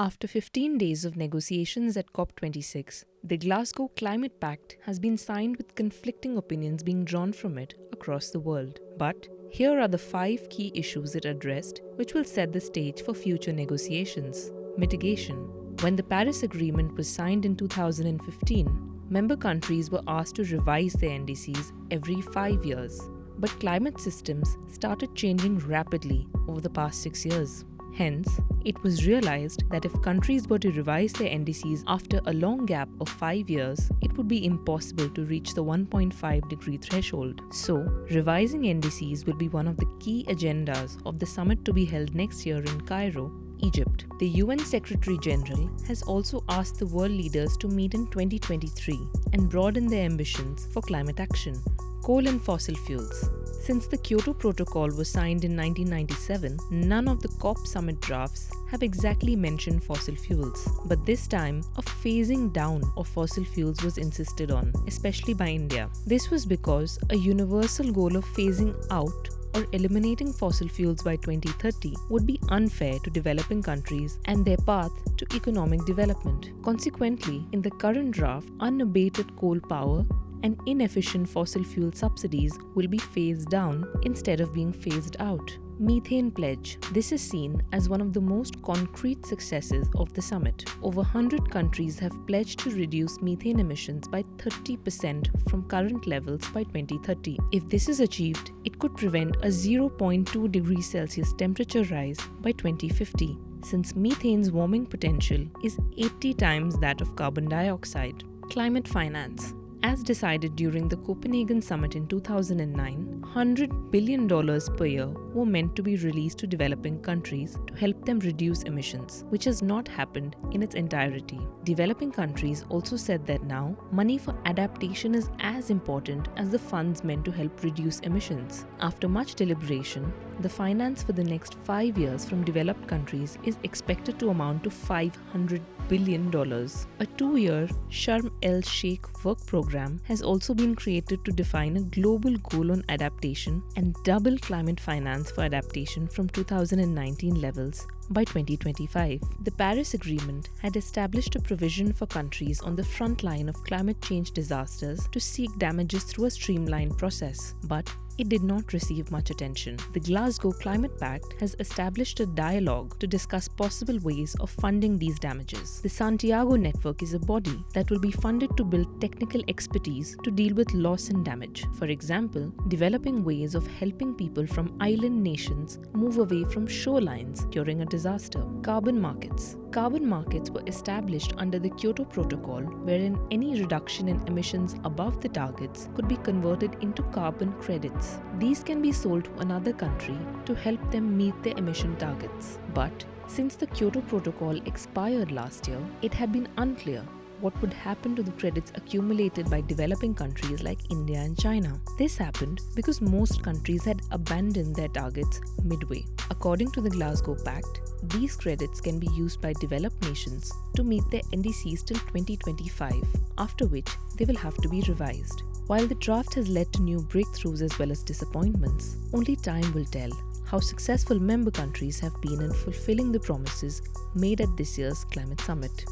After 15 days of negotiations at COP26, the Glasgow Climate Pact has been signed with conflicting opinions being drawn from it across the world. But here are the 5 key issues it addressed, which will set the stage for future negotiations. Mitigation. When the Paris Agreement was signed in 2015, member countries were asked to revise their NDCs every 5 years. But climate systems started changing rapidly over the past 6 years. Hence, it was realized that if countries were to revise their NDCs after a long gap of 5 years, it would be impossible to reach the 1.5 degree threshold. So, revising NDCs will be one of the key agendas of the summit to be held next year in Cairo, Egypt. The UN Secretary General has also asked the world leaders to meet in 2023 and broaden their ambitions for climate action. Coal and fossil fuels. Since the Kyoto Protocol was signed in 1997, none of the COP summit drafts have exactly mentioned fossil fuels. But this time, a phasing down of fossil fuels was insisted on, especially by India. This was because a universal goal of phasing out or eliminating fossil fuels by 2030 would be unfair to developing countries and their path to economic development. Consequently, in the current draft, unabated coal power and inefficient fossil fuel subsidies will be phased down instead of being phased out. Methane pledge. This is seen as one of the most concrete successes of the summit. Over 100 countries have pledged to reduce methane emissions by 30% from current levels by 2030. If this is achieved, it could prevent a 0.2 degrees Celsius temperature rise by 2050, since methane's warming potential is 80 times that of carbon dioxide. Climate finance. As decided during the Copenhagen Summit in 2009, $100 billion per year were meant to be released to developing countries to help them reduce emissions, which has not happened in its entirety. Developing countries also said that now, money for adaptation is as important as the funds meant to help reduce emissions. After much deliberation, the finance for the next 5 years from developed countries is expected to amount to $500 billion. A 2-year Sharm el-Sheikh work program has also been created to define a global goal on adaptation and double climate finance for adaptation from 2019 levels by 2025. The Paris Agreement had established a provision for countries on the front line of climate change disasters to seek damages through a streamlined process, but it did not receive much attention. The Glasgow Climate Pact has established a dialogue to discuss possible ways of funding these damages. The Santiago Network is a body that will be funded to build technical expertise to deal with loss and damage. For example, developing ways of helping people from island nations move away from shorelines during a disaster. Carbon markets. Carbon markets were established under the Kyoto Protocol, wherein any reduction in emissions above the targets could be converted into carbon credits. These can be sold to another country to help them meet their emission targets. But since the Kyoto Protocol expired last year, it had been unclear what would happen to the credits accumulated by developing countries like India and China. This happened because most countries had abandoned their targets midway. According to the Glasgow Pact, these credits can be used by developed nations to meet their NDCs till 2025, after which they will have to be revised. While the draft has led to new breakthroughs as well as disappointments, only time will tell how successful member countries have been in fulfilling the promises made at this year's climate summit.